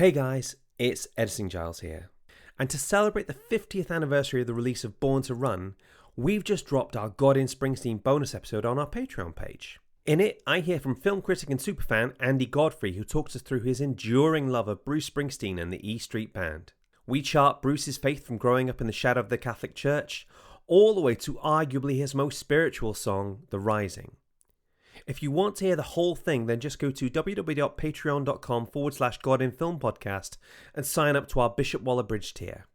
Hey guys, it's Editing Giles here. And to celebrate the 50th anniversary of the release of Born to Run, we've just dropped our God in Springsteen bonus episode on our Patreon page. In it, I hear from film critic and superfan Andy Godfrey, who talks us through his enduring love of Bruce Springsteen and the E Street Band. We chart Bruce's faith from growing up in the shadow of the Catholic Church, all the way to arguably his most spiritual song, The Rising. If you want to hear the whole thing, then just go to www.patreon.com/GodInFilmPodcast and sign up to our Bishop Waller Bridge tier.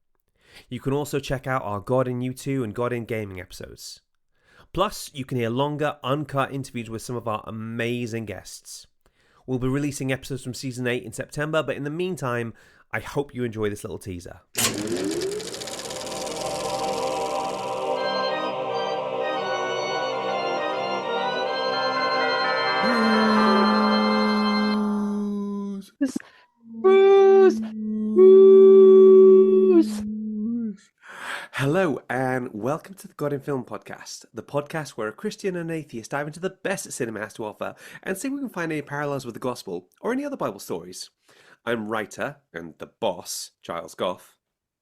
You can also check out our God in U2 and God in Gaming episodes. Plus, you can hear longer, uncut interviews with some of our amazing guests. We'll be releasing episodes from Season 8 in September, but in the meantime, I hope you enjoy this little teaser. Bruce! Hello and welcome to the God in Film podcast, the podcast where a Christian and an atheist dive into the best that cinema has to offer and see if we can find any parallels with the gospel or any other Bible stories. I'm writer and the boss, Giles Goff.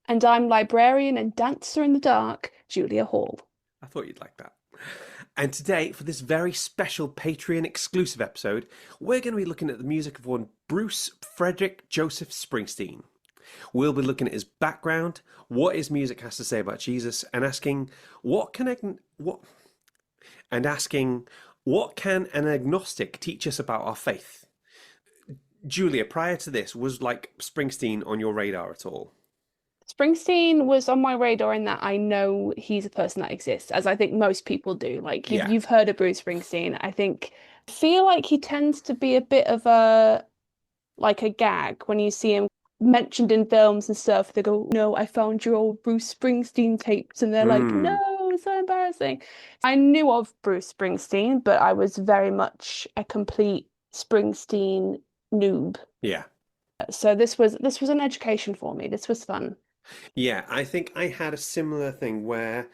And I'm librarian and dancer in the dark, Julia Hall. I thought you'd like that. And today, for this very special Patreon exclusive episode, we're going to be looking at the music of one Bruce Frederick Joseph Springsteen. We'll be looking at his background, what his music has to say about Jesus, and asking what can an agnostic teach us about our faith? Julia, prior to this, was like Springsteen on your radar at all? Springsteen was on my radar in that I know he's a person that exists, as I think most people do. Like you've heard of Bruce Springsteen. I feel like he tends to be a bit of a gag when you see him mentioned in films and stuff. They go, "No, I found your old Bruce Springsteen tapes," and they're like, "No, it's so embarrassing." I knew of Bruce Springsteen, but I was very much a complete Springsteen noob. Yeah. So this was an education for me. This was fun. Yeah, I think I had a similar thing where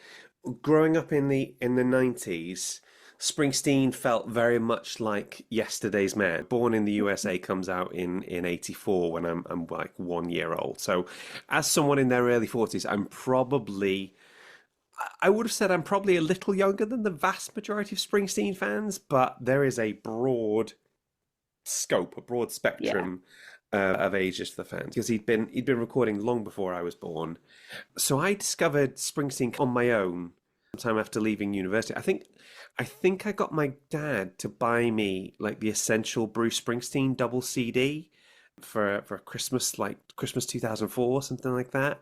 growing up in the 90s, Springsteen felt very much like yesterday's man. Born in the USA comes out in 84 when I'm like 1 year old. So as someone in their early 40s, I would have said I'm probably a little younger than the vast majority of Springsteen fans, but there is a broad scope, a broad spectrum of ages to the fans, because he'd been recording long before I was born. So I discovered Springsteen on my own sometime after leaving university. I think I got my dad to buy me like the Essential Bruce Springsteen double CD for Christmas, like Christmas 2004, something like that.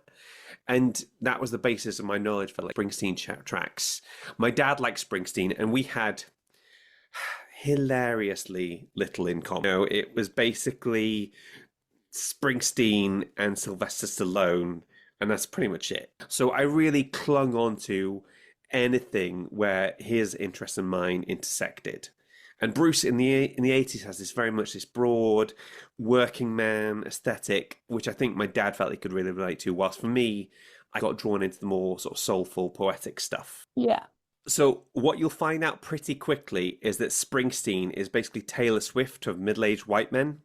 And that was the basis of my knowledge for like Springsteen tracks. My dad liked Springsteen, and we had hilariously little in common. You know, it was basically Springsteen and Sylvester Stallone, and that's pretty much it. So I really clung on to anything where his interest and mine intersected. And Bruce in the 80s has this broad working man aesthetic, which I think my dad felt he could really relate to, whilst for me, I got drawn into the more sort of soulful, poetic stuff. Yeah. So what you'll find out pretty quickly is that Springsteen is basically Taylor Swift of middle-aged white men.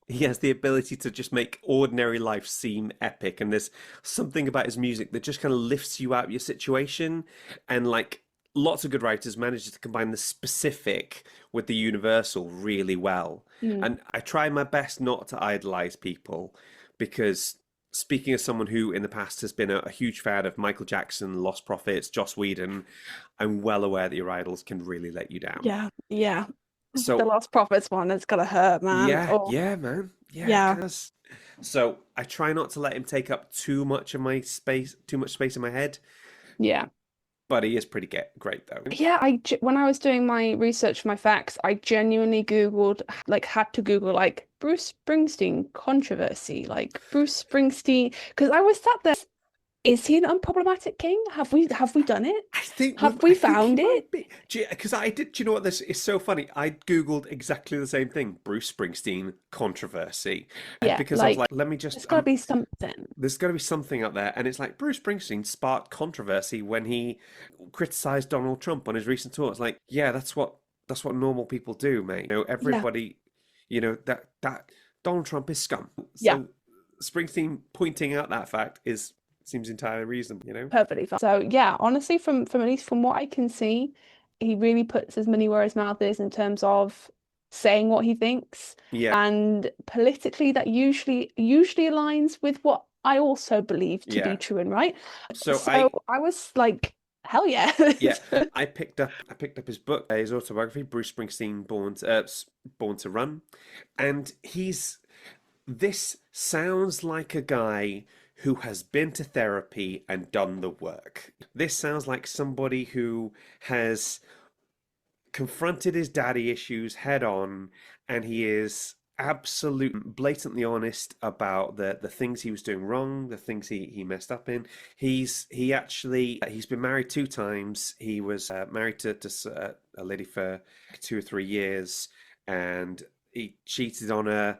He has the ability to just make ordinary life seem epic, and there's something about his music that just kind of lifts you out of your situation. And like lots of good writers manage to combine the specific with the universal really well. And I try my best not to idolize people, because speaking as someone who in the past has been a huge fan of Michael Jackson, Lost Prophets, Joss Whedon, I'm well aware that your idols can really let you down. Yeah. So the Lost Prophets one is gonna hurt, man. Yeah, man. Yeah. So I try not to let him take up too much space in my head. Yeah. But he is pretty great, though. Yeah, when I was doing my research for my facts, I genuinely had to Google Bruce Springsteen controversy, like Bruce Springsteen, because I was sat there. Is he an unproblematic king? Have we done it? I think we found it? Because I did. Do you know what? This is so funny. I googled exactly the same thing: Bruce Springsteen controversy. Yeah, because I was like, let me just. There's got to be something. There's got to be something out there, and it's like Bruce Springsteen sparked controversy when he criticized Donald Trump on his recent tour. It's like, yeah, that's what normal people do, mate. You know, everybody. You know that Donald Trump is scum. Yeah. So Springsteen pointing out that fact seems entirely reasonable, you know? Perfectly fine. So yeah, honestly, from at least from what I can see, he really puts his money where his mouth is in terms of saying what he thinks. Yeah, And politically, that usually aligns with what I also believe to be yeah. true and right. So So I was like, hell yeah. yeah, I picked up his book, his autobiography, Bruce Springsteen, Born to Run, and this sounds like a guy who has been to therapy and done the work. This sounds like somebody who has confronted his daddy issues head on, and he is absolutely blatantly honest about the things he was doing wrong, the things he messed up in. He's been married 2 times. He was married to a lady for 2 or 3 years, and he cheated on her.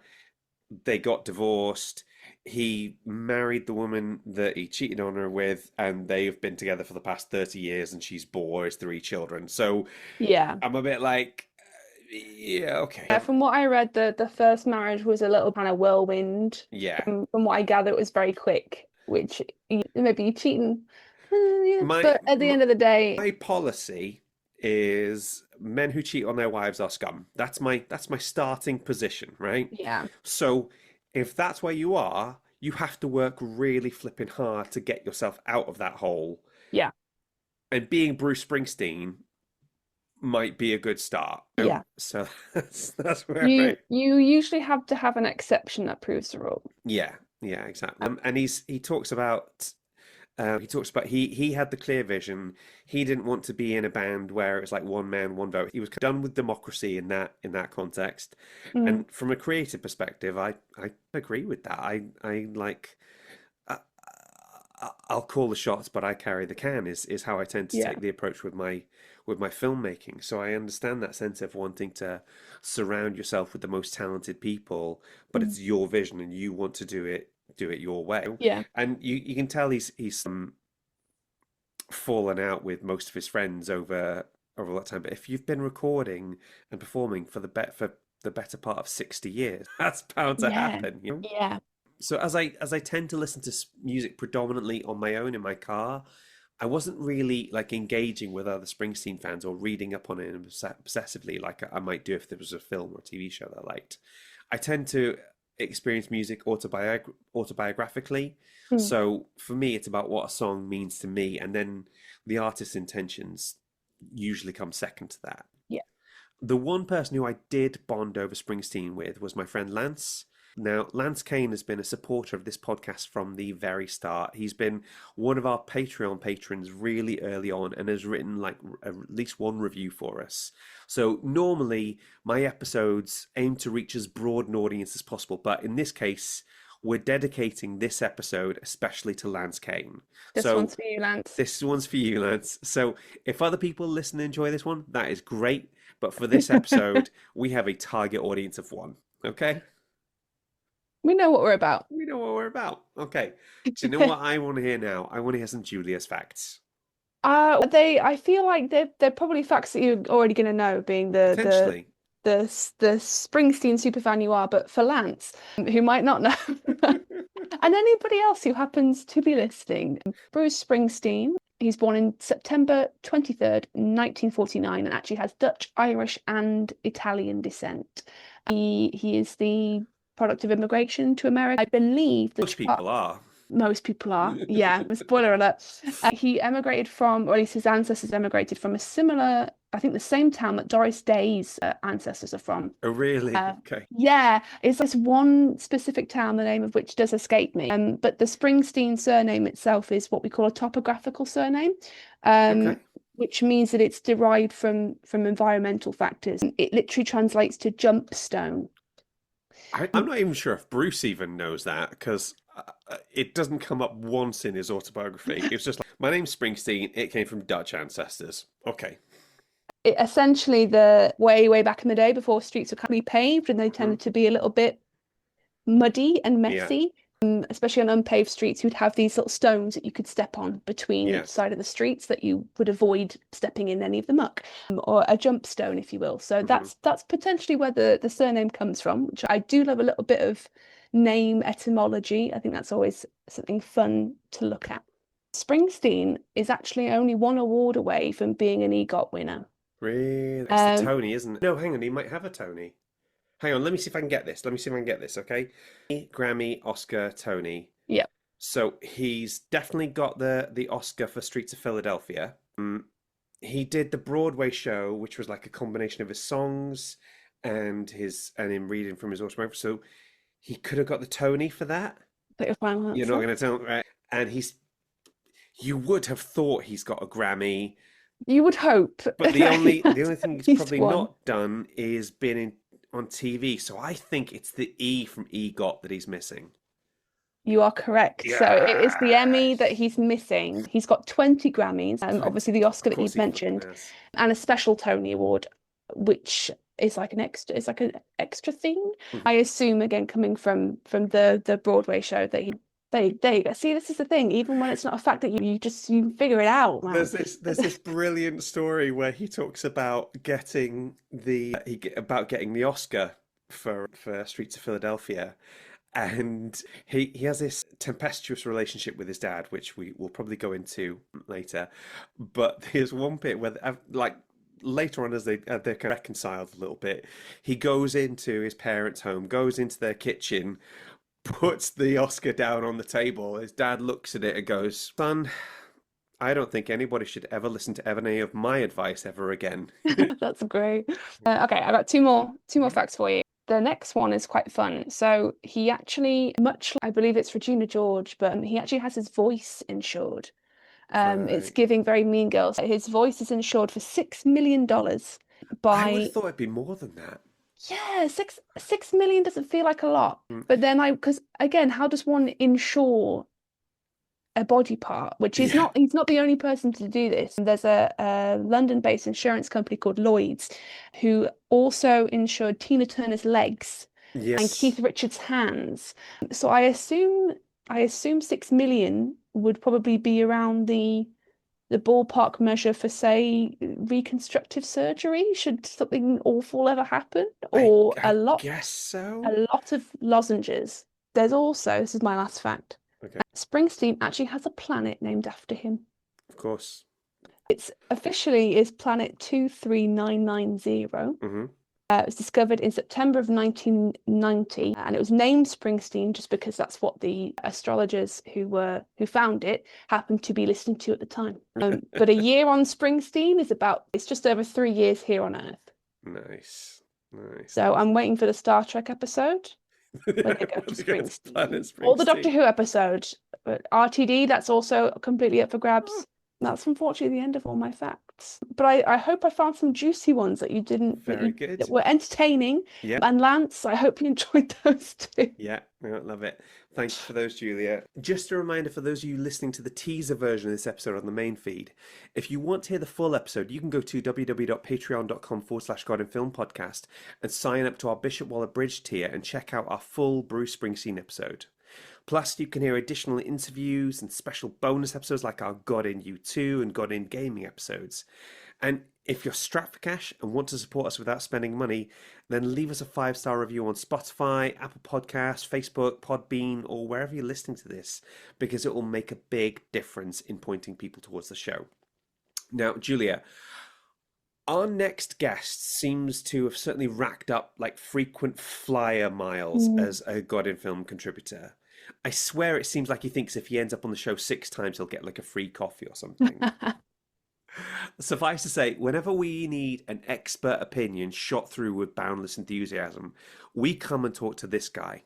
They got divorced. He married the woman that he cheated on her with, and they've been together for the past 30 years, and she's bore his 3 children. So Yeah. I'm a bit like, yeah, okay. Yeah, from what I read, the first marriage was a little kind of whirlwind. Yeah. From what I gather, it was very quick, which maybe cheating. Yeah. My, But at the my end of the day, my policy is men who cheat on their wives are scum. That's my starting position, right? yeah, So if that's where you are, you have to work really flipping hard to get yourself out of that hole. yeah, And being Bruce Springsteen might be a good start. yeah. So that's where You usually have to have an exception that proves the rule. yeah, exactly. And he talks about he had the clear vision. He didn't want to be in a band where it's like one man, one vote. He was done with democracy in that context. And from a creative perspective, I agree with that. I like I'll call the shots, but I carry the can is how I tend to take the approach with my filmmaking. So I understand that sense of wanting to surround yourself with the most talented people, but it's your vision and you want to do it your way. Yeah. And you can tell he's fallen out with most of his friends over a lot of time. But if you've been recording and performing for the better part of 60 years, that's bound to happen, you know? Yeah. So as I tend to listen to music predominantly on my own in my car, I wasn't really like engaging with other Springsteen fans or reading up on it obsessively like I might do if there was a film or a TV show that I liked. I tend to experience music autobiographically. So for me, it's about what a song means to me, and then the artist's intentions usually come second to that. Yeah. The one person who I did bond over Springsteen with was my friend Lance. Now, Lance Kane has been a supporter of this podcast from the very start. He's been one of our Patreon patrons really early on and has written like at least one review for us. So normally my episodes aim to reach as broad an audience as possible, but in this case, we're dedicating this episode especially to Lance Kane. This one's for you, Lance. This one's for you, Lance. So if other people listen and enjoy this one, that is great. But for this episode, we have a target audience of one. Okay? We know what we're about. We know what we're about. Okay. So you know what I want to hear now? I want to hear some Julia's facts. I feel like they're probably facts that you're already going to know, being the Springsteen superfan you are, but for Lance, who might not know, and anybody else who happens to be listening, Bruce Springsteen, he's born in September 23rd, 1949, and actually has Dutch, Irish, and Italian descent. He is the product of immigration to America. I believe Most people are. Most people are, yeah. Spoiler alert. He emigrated from, or at least his ancestors emigrated from a similar, I think the same town that Doris Day's ancestors are from. Oh, really? Okay. Yeah, it's this one specific town, the name of which does escape me. But the Springsteen surname itself is what we call a topographical surname, which means that it's derived from environmental factors. It literally translates to jump stone. I'm not even sure if Bruce even knows that, because it doesn't come up once in his autobiography. It's just like, my name's Springsteen, it came from Dutch ancestors. Okay. Essentially, the way back in the day, before streets were kind of paved and they tended to be a little bit muddy and messy, especially on unpaved streets, you'd have these little stones that you could step on between each side of the streets that you would avoid stepping in any of the muck, or a jump stone, if you will. So that's potentially where the surname comes from, which I do love a little bit of name etymology. I think that's always something fun to look at. Springsteen is actually only one award away from being an EGOT winner. Really? It's the Tony, isn't it? No, hang on, he might have a Tony. Hang on, let me see if I can get this. Okay? Grammy, Oscar, Tony. Yeah. So he's definitely got the Oscar for Streets of Philadelphia. He did the Broadway show, which was like a combination of his songs and him reading from his autobiography. So he could have got the Tony for that. But your final answer? You're not going to tell me, right? And you would have thought he's got a Grammy. You would hope. But the only thing he's probably not done is been on TV. So I think it's the E from EGOT that he's missing. You are correct. Yes! So it is the Emmy that he's missing. He's got 20 Grammys, and obviously the Oscar that you've mentioned, and a special Tony Award, which is like an extra thing. I assume, again, coming from the Broadway show that he. There you go. See, this is the thing. Even when it's not a fact that you figure it out, man. There's this brilliant story where he talks about getting the Oscar for Streets of Philadelphia, and he has this tempestuous relationship with his dad, which we will probably go into later. But there's one bit where, like, later on, as they're kind of reconciled a little bit, he goes into his parents' home, goes into their kitchen, puts the Oscar down on the table. His dad looks at it and goes, "Son, I don't think anybody should ever listen to any of my advice ever again." That's great. Okay, I got two more facts for you. The next one is quite fun. So he actually, much like, I believe it's Regina George, but he actually has his voice insured. It's giving very Mean Girls. His voice is insured for $6 million by... I would have thought it'd be more than that. Yeah, six million doesn't feel like a lot. But then because again, how does one insure a body part? Which is he's not the only person to do this. There's a London-based insurance company called Lloyd's who also insured Tina Turner's legs and Keith Richards' hands. So I assume 6 million would probably be around the ballpark measure for, say, reconstructive surgery should something awful ever happen, or I guess so. A lot of lozenges. There's also, this is my last fact, Springsteen actually has a planet named after him. Of course. It's officially is planet 23990. It was discovered in September of 1990, and it was named Springsteen just because that's what the astrologers who found it happened to be listening to at the time. But a year on Springsteen it's just over 3 years here on Earth. Nice. So I'm waiting for the Star Trek episode when they go to Springsteen. Or the Doctor Who episode. But RTD, that's also completely up for grabs. That's unfortunately the end of all my facts. But I hope I found some juicy ones that you didn't. Good. That were entertaining. Yeah. And Lance, I hope you enjoyed those too. Yeah, I love it. Thanks for those, Julia. Just a reminder for those of you listening to the teaser version of this episode on the main feed, if you want to hear the full episode, you can go to www.patreon.com/God in Film podcast and sign up to our Bishop Waller Bridge tier and check out our full Bruce Springsteen episode. Plus, you can hear additional interviews and special bonus episodes like our God in U2 and God in Gaming episodes. And if you're strapped for cash and want to support us without spending money, then leave us a 5-star review on Spotify, Apple Podcasts, Facebook, Podbean, or wherever you're listening to this, because it will make a big difference in pointing people towards the show. Now, Julia, our next guest seems to have certainly racked up like frequent flyer miles as a God in Film contributor. I swear it seems like he thinks if he ends up on the show 6 times, he'll get like a free coffee or something. Suffice to say, whenever we need an expert opinion shot through with boundless enthusiasm, we come and talk to this guy.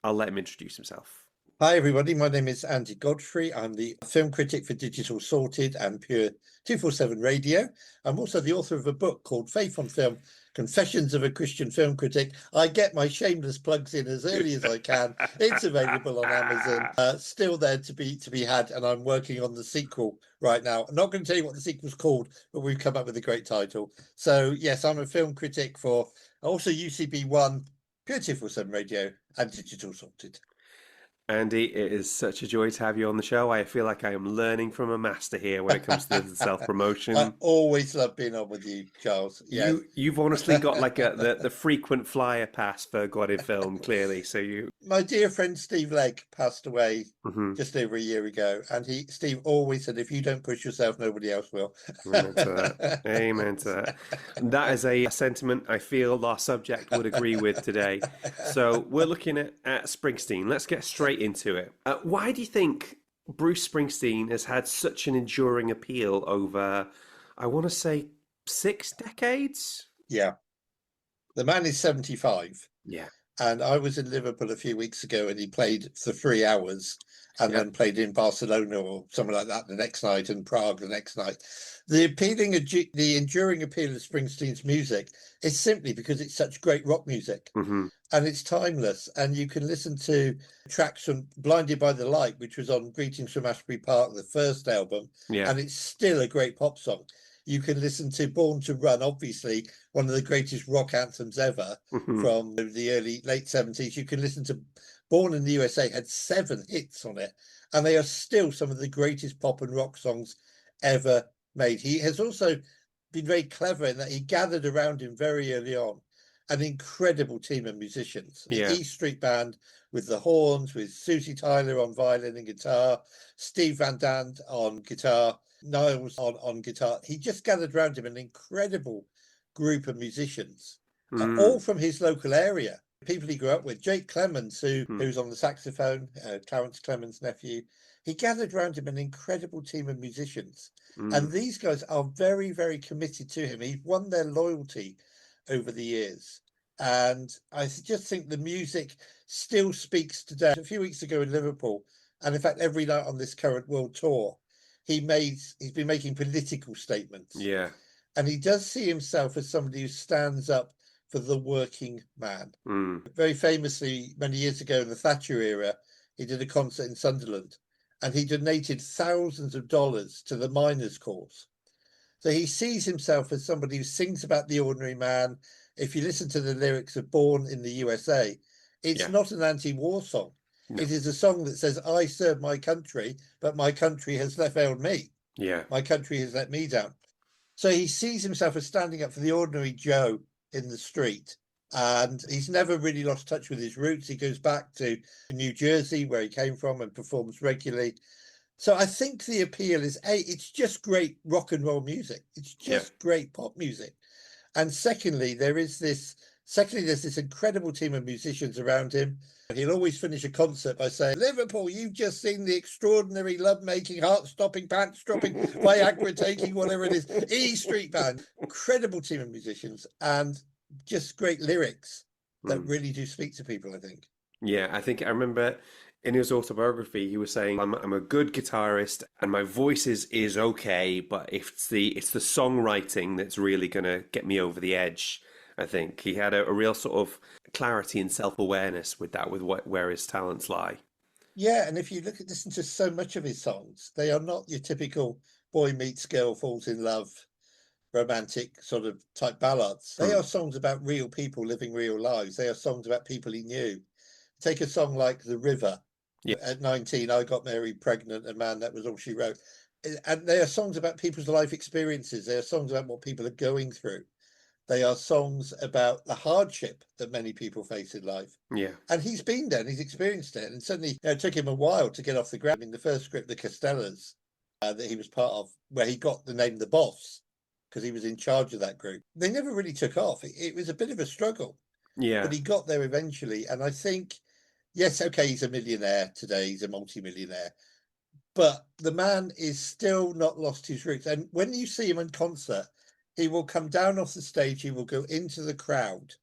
I'll let him introduce himself. Hi, everybody. My name is Andy Godfrey. I'm the film critic for Digital Sorted and Pure 247 Radio. I'm also the author of a book called Faith on Film, Confessions of a Christian Film Critic. I get my shameless plugs in as early as I can. It's available on Amazon, still there to be had, and I'm working on the sequel right now. I'm not going to tell you what the sequel's called, but we've come up with a great title. So, yes, I'm a film critic for also UCB1, Pure 247 Radio, and Digital Sorted. Andy, it is such a joy to have you on the show. I feel like I am learning from a master here when it comes to the I self-promotion. always love being on with you, Charles. Yes. You've honestly got like the frequent flyer pass for God in Film, clearly. So you, My dear friend Steve Legg passed away Mhm. just over a year ago, and Steve always said, "If you don't push yourself, nobody else will." Amen to that. Amen to that. That is a sentiment I feel our subject would agree with today. So we're looking at Springsteen. Let's get straight into it. Why do you think Bruce Springsteen has had such an enduring appeal over, I want to say, 6 decades? Yeah, the man is 75. Yeah. And I was in Liverpool a few weeks ago, and he played for 3 hours, and Yeah. then played in Barcelona or somewhere like that the next night, and Prague the next night. The enduring appeal of Springsteen's music is simply because it's such great rock music, hmm and it's timeless. And you can listen to tracks from Blinded by the Light, which was on Greetings from Ashbury Park, the first album, Yeah. and it's still a great pop song. You can listen to Born to Run, obviously one of the greatest rock anthems ever hmm from the late 70s. You can listen to Born in the USA, had 7 hits on it, and they are still some of the greatest pop and rock songs ever made. He has also been very clever in that he gathered around him very early on an incredible team of musicians. The Yeah. E Street Band with the horns, with Susie Tyler on violin and guitar, Steve Van Zandt on guitar, Niles on guitar. He just gathered around him an incredible group of musicians, all from his local area, people he grew up with. Jake Clemens, who's on the saxophone, Clarence Clemens' nephew. He gathered around him an incredible team of musicians. And these guys are very, very committed to him. He's won their loyalty over the years. And I just think the music still speaks today. A few weeks ago in Liverpool, and in fact, every night on this current world tour, he's been making political statements. Yeah. And he does see himself as somebody who stands up for the working man. Very famously, many years ago in the Thatcher era, he did a concert in Sunderland, and he donated thousands of dollars to the miners' cause. So he sees himself as somebody who sings about the ordinary man. If you listen to the lyrics of Born in the USA, it's not an anti-war song. No. It is a song that says, I serve my country, but my country has failed me. Yeah. My country has let me down. So he sees himself as standing up for the ordinary Joe in the street. And he's never really lost touch with his roots. He goes back to New Jersey, where he came from, and performs regularly. So I think the appeal is, it's just great rock and roll music. It's just great pop music. And secondly, there's this incredible team of musicians around him. He'll always finish a concert by saying, Liverpool, you've just seen the extraordinary love-making, heart-stopping, pants-dropping, Viagra-taking, whatever it is, E Street Band. Incredible team of musicians and just great lyrics that really do speak to people, I think. Yeah, I think I remember in his autobiography, he was saying, I'm a good guitarist and my voice is okay, but it's the songwriting that's really going to get me over the edge. I think he had a real sort of clarity and self-awareness with that, with where his talents lie. Yeah, and if you listen to so much of his songs, they are not your typical boy meets girl, falls in love, romantic sort of type ballads. They are songs about real people living real lives. They are songs about people he knew. Take a song like The River. Yeah. At 19, I got married pregnant, and man, that was all she wrote. And they are songs about people's life experiences. They are songs about what people are going through. They are songs about the hardship that many people face in life. Yeah. And he's been there and he's experienced it. And certainly it took him a while to get off the ground. In the first script, The Costellas, that he was part of, where he got the name The Boss, because he was in charge of that group. They never really took off. It was a bit of a struggle. Yeah. But he got there eventually. And I think, yes, okay, he's a millionaire today. He's a multi-millionaire. But the man is still not lost his roots. And when you see him in concert, he will come down off the stage, he will go into the crowd,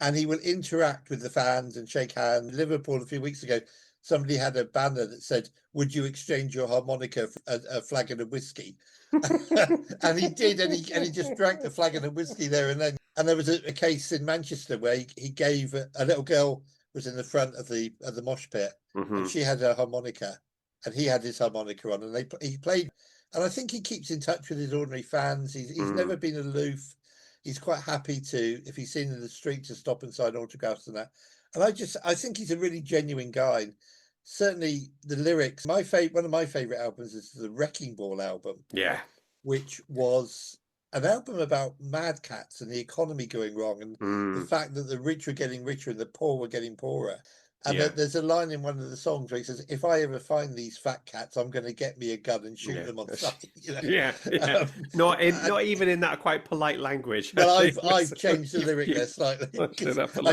and he will interact with the fans and shake hands. Liverpool, a few weeks ago, somebody had a banner that said, would you exchange your harmonica for a flagon of whiskey? And he did, and he just drank the flagon of whiskey there and then. And there was a case in Manchester where he gave a little girl was in the front of the mosh pit, and she had a harmonica, and he had his harmonica on, and he played. And I think he keeps in touch with his ordinary fans. He's never been aloof. He's quite happy to, if he's seen in the street, to stop and sign autographs and that. And I think he's a really genuine guy. certainly the lyrics. One of my favorite albums is the Wrecking Ball album. Yeah. Which was an album about mad cats and the economy going wrong, and the fact that the rich were getting richer and the poor were getting poorer. And there's a line in one of the songs where he says, "If I ever find these fat cats, I'm going to get me a gun and shoot them on sight." You know? Yeah. Not even in that quite polite language. Well, I've changed the lyric there slightly. I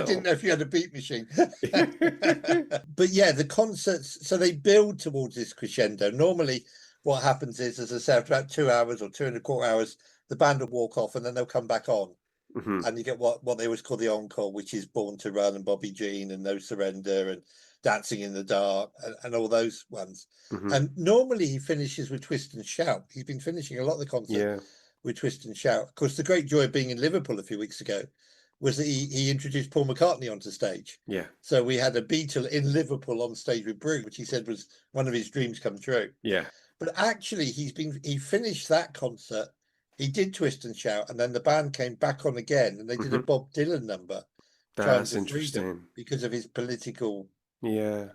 didn't know if you had a beat machine. But yeah, the concerts, so they build towards this crescendo. Normally, what happens is, as I say, after about 2 hours or 2.25 hours, the band will walk off and then they'll come back on. And you get what they always call the encore, which is Born to Run and Bobby Jean and No Surrender and Dancing in the Dark and all those ones. And normally he finishes with Twist and Shout. He's been finishing a lot of the concert with Twist and Shout. Of course, the great joy of being in Liverpool a few weeks ago was that he introduced Paul McCartney onto stage. Yeah. So we had a Beatle in Liverpool on stage with Bruce, which he said was one of his dreams come true. Yeah. But actually, he finished that concert. He did Twist and Shout, and then the band came back on again, and they did a Bob Dylan number. That's interesting because of his political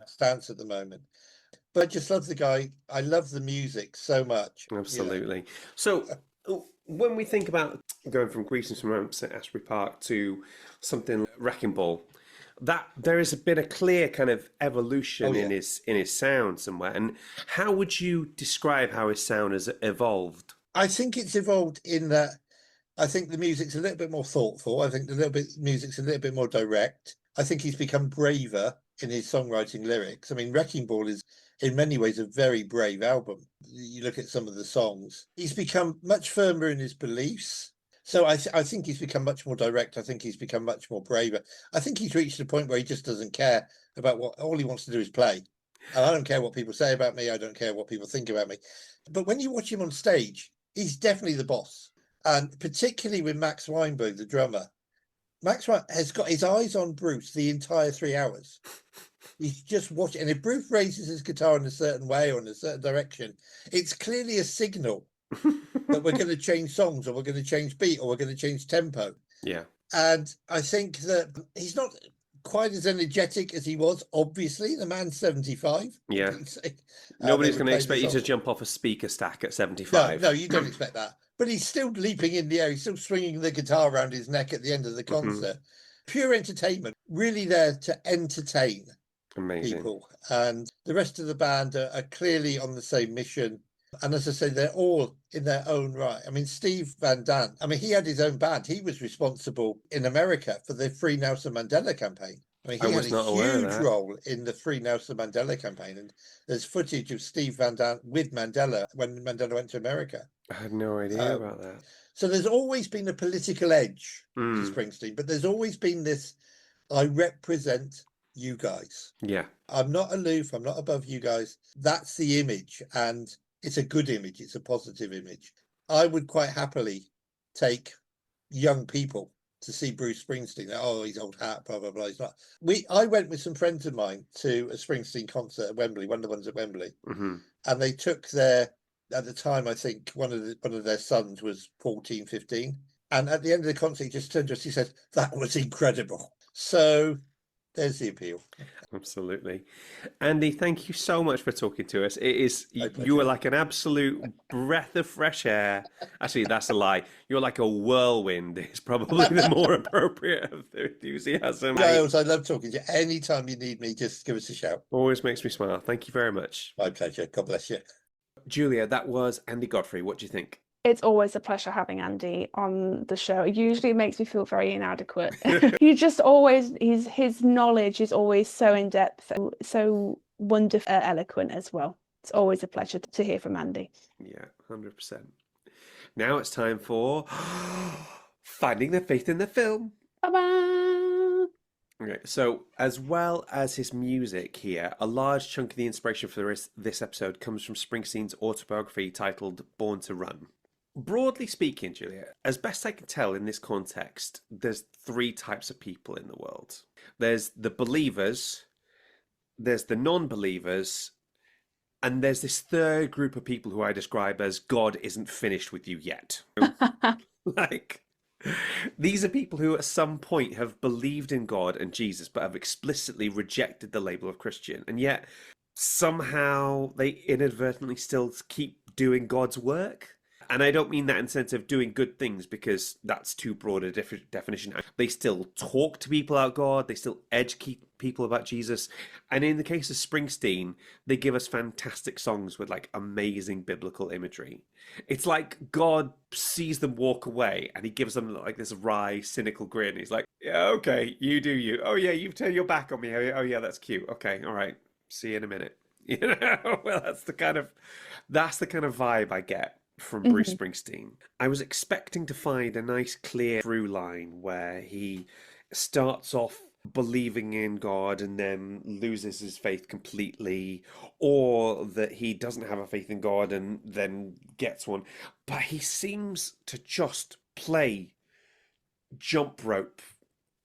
stance at the moment. But I just love the guy. I love the music so much. Absolutely. You know? So when we think about going from Greetings from Romps at Asbury Park to something like Wrecking Ball, that there has been a clear kind of evolution in his sound somewhere. And how would you describe how his sound has evolved? I think it's evolved in that I think the music's a little bit more thoughtful. I think the music's a little bit more direct. I think he's become braver in his songwriting lyrics. I mean, Wrecking Ball is in many ways a very brave album. You look at some of the songs. He's become much firmer in his beliefs. So I think he's become much more direct. I think he's become much more braver. I think he's reached a point where he just doesn't care about all he wants to do is play. And I don't care what people say about me. I don't care what people think about me. But when you watch him on stage, he's definitely the boss. And particularly with Max Weinberg, the drummer, Max has got his eyes on Bruce the entire 3 hours. He's just watching. And if Bruce raises his guitar in a certain way or in a certain direction, it's clearly a signal that we're going to change songs or we're going to change beat or we're going to change tempo. Yeah. And I think that he's not quite as energetic as he was. Obviously, the man's 75. Yeah. Nobody's going to expect you to jump off a speaker stack at 75. No, you don't expect that. But he's still leaping in the air. He's still swinging the guitar around his neck at the end of the concert. Pure entertainment, really there to entertain people. And the rest of the band are clearly on the same mission. And as I say, they're all in their own right. I mean, Steve Van Dant, he had his own band. He was responsible in America for the Free Nelson Mandela campaign. He had a huge role in the Free Nelson Mandela campaign. And there's footage of Steve Van Dant with Mandela when Mandela went to America. I had no idea about that. So there's always been a political edge to Springsteen, but there's always been this, I represent you guys. Yeah. I'm not aloof. I'm not above you guys. That's the image. And it's a good image. It's a positive image. I would quite happily take young people to see Bruce Springsteen. Oh, he's old hat, blah, blah, blah. He's not. I went with some friends of mine to a Springsteen concert at Wembley, one of the ones at Wembley. And they took at the time, I think one of their sons was 14, 15. And at the end of the concert, he just turned to us, he said, "That was incredible." So there's the appeal. Absolutely. Andy, thank you so much for talking to us. You were like an absolute breath of fresh air. Actually, that's a lie. You're like a whirlwind is probably the more appropriate of the enthusiasm. Giles, I love talking to you. Anytime you need me, just give us a shout. Always makes me smile. Thank you very much. My pleasure. God bless you. Julia, that was Andy Godfrey. What do you think? It's always a pleasure having Andy on the show. Usually it makes me feel very inadequate. He just always, his knowledge is always so in-depth, so wonderful, eloquent as well. It's always a pleasure to hear from Andy. Yeah, 100%. Now it's time for Finding the Faith in the Film. Bye-bye. Okay, so as well as his music here, a large chunk of the inspiration for this episode comes from Springsteen's autobiography titled Born to Run. Broadly speaking, Julia, as best I can tell in this context, there's 3 types of people in the world. There's the believers, there's the non-believers, and there's this third group of people who I describe as God isn't finished with you yet. These are people who at some point have believed in God and Jesus, but have explicitly rejected the label of Christian. And yet somehow they inadvertently still keep doing God's work. And I don't mean that in the sense of doing good things, because that's too broad a definition. They still talk to people about God. They still educate people about Jesus. And in the case of Springsteen, they give us fantastic songs with like amazing biblical imagery. It's like God sees them walk away and he gives them like this wry, cynical grin. He's like, yeah, okay, you do you. Oh yeah, you've turned your back on me. Oh yeah, that's cute. Okay, all right. See you in a minute. You know, well, that's the kind of vibe I get from Bruce Springsteen. I was expecting to find a nice clear through line where he starts off believing in God and then loses his faith completely, or that he doesn't have a faith in God and then gets one. But he seems to just play jump rope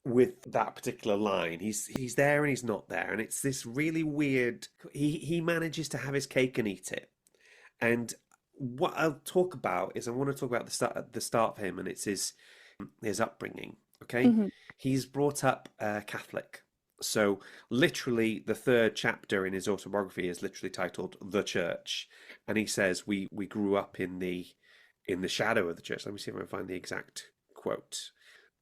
with that particular line. He's there and he's not there, and it's this really weird. He manages to have his cake and eat it. And what I'll talk about is I want to talk about the start for him, and it's his upbringing. Okay, he's brought up Catholic, so literally the third chapter in his autobiography is literally titled "The Church," and he says we grew up in the shadow of the church. Let me see if I can find the exact quote.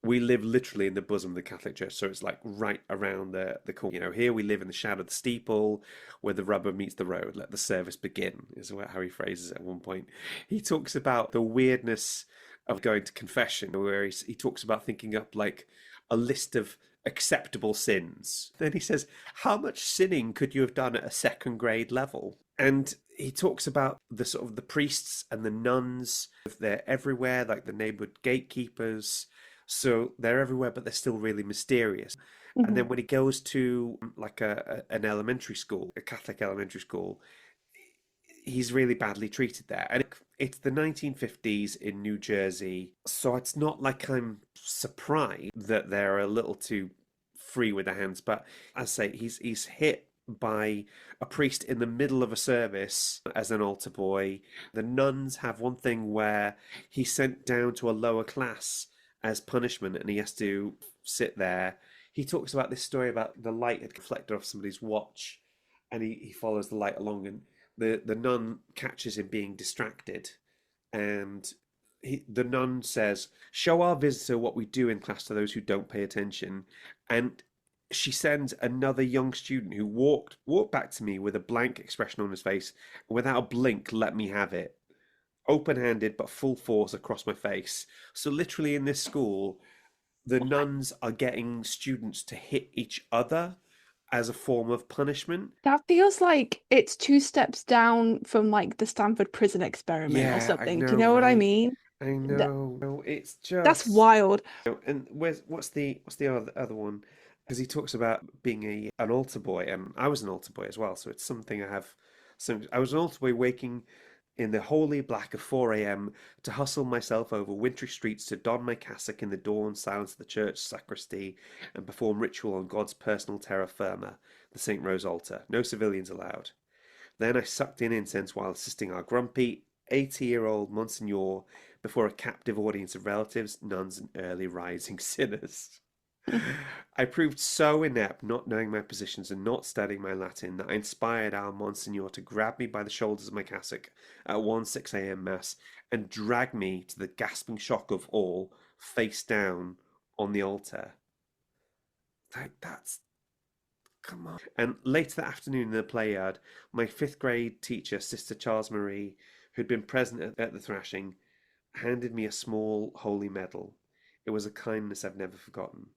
We live literally in the bosom of the Catholic Church, so it's like right around the corner. You know, here we live in the shadow of the steeple, where the rubber meets the road. Let the service begin, is how he phrases it at one point. He talks about the weirdness of going to confession, where he talks about thinking up like a list of acceptable sins. Then he says, how much sinning could you have done at a second grade level? And he talks about the sort of the priests and the nuns. They're everywhere, like the neighborhood gatekeepers. So they're everywhere, but they're still really mysterious. And then when he goes to like an elementary school, a Catholic elementary school, he's really badly treated there. And it's the 1950s in New Jersey. So it's not like I'm surprised that they're a little too free with their hands. But as I say, he's hit by a priest in the middle of a service as an altar boy. The nuns have one thing where he's sent down to a lower class as punishment, and he has to sit there. He talks about this story about the light had reflected off somebody's watch, and he follows the light along, and the nun catches him being distracted, and the nun says, show our visitor what we do in class to those who don't pay attention. And she sends another young student who walked back to me with a blank expression on his face, and without a blink let me have it. Open-handed but full force across my face. So literally in this school, the nuns are getting students to hit each other as a form of punishment. That feels like it's 2 steps down from like the Stanford prison experiment or something. Do you know what I mean? I know. It's just that's wild. And what's the other one? Because he talks about being an altar boy, and I was an altar boy as well. So it's something I have. So I was an altar boy waking in the holy black of 4 a.m. to hustle myself over wintry streets to don my cassock in the dawn silence of the church sacristy and perform ritual on God's personal terra firma, the St. Rose altar. No civilians allowed. Then I sucked in incense while assisting our grumpy 80-year-old Monsignor before a captive audience of relatives, nuns, and early rising sinners. I proved so inept, not knowing my positions and not studying my Latin, that I inspired our Monsignor to grab me by the shoulders of my cassock at 6 a.m. Mass and drag me, to the gasping shock of all, face down on the altar. That's... Come on. And later that afternoon in the play yard, my 5th grade teacher, Sister Charles Marie, who'd been present at the thrashing, handed me a small holy medal. It was a kindness I've never forgotten.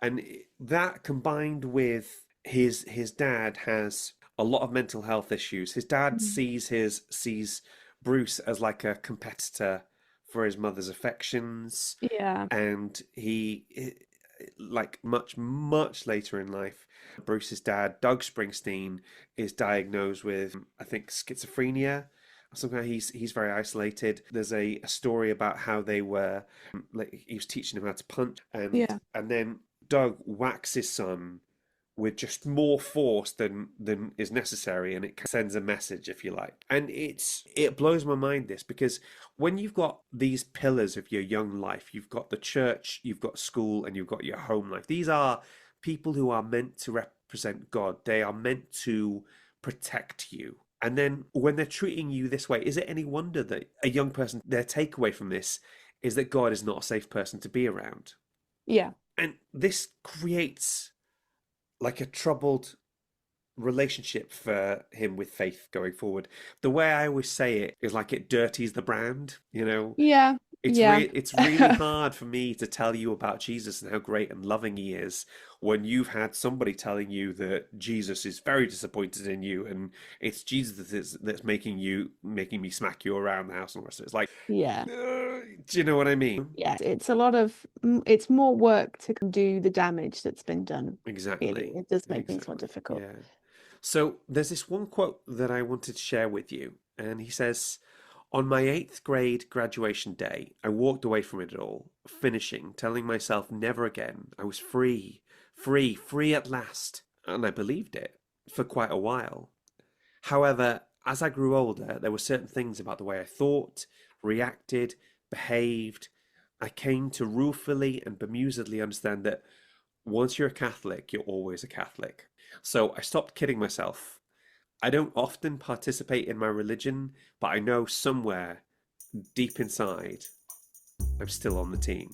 And that, combined with his dad has a lot of mental health issues. His dad sees Bruce as like a competitor for his mother's affections. Yeah. And he, like much later in life, Bruce's dad, Doug Springsteen, is diagnosed with, I think, schizophrenia. Somehow he's very isolated. There's a story about how they were, like, he was teaching him how to punch, and then Doug whacks his son with just more force than is necessary, and it sends a message, if you like. And it blows my mind, this, because when you've got these pillars of your young life, you've got the church, you've got school, and you've got your home life. These are people who are meant to represent God. They are meant to protect you. And then when they're treating you this way, is it any wonder that a young person, their takeaway from this is that God is not a safe person to be around? Yeah. And this creates like a troubled relationship for him with faith going forward. The way I always say it is like it dirties the brand, you know? Yeah. It's really hard for me to tell you about Jesus and how great and loving he is when you've had somebody telling you that Jesus is very disappointed in you and it's Jesus that's making me smack you around the house and all the rest of it. It's like, Yeah. do you know what I mean? Yeah, it's more work to do the damage that's been done. Exactly. It does make things more difficult. Yeah. So there's this one quote that I wanted to share with you, and he says, "On my 8th grade graduation day, I walked away from it all, finishing, telling myself never again. I was free, free, free at last." And I believed it for quite a while. However, as I grew older, there were certain things about the way I thought, reacted, behaved. I came to ruefully and bemusedly understand that once you're a Catholic, you're always a Catholic. So I stopped kidding myself. I don't often participate in my religion, but I know somewhere deep inside, I'm still on the team.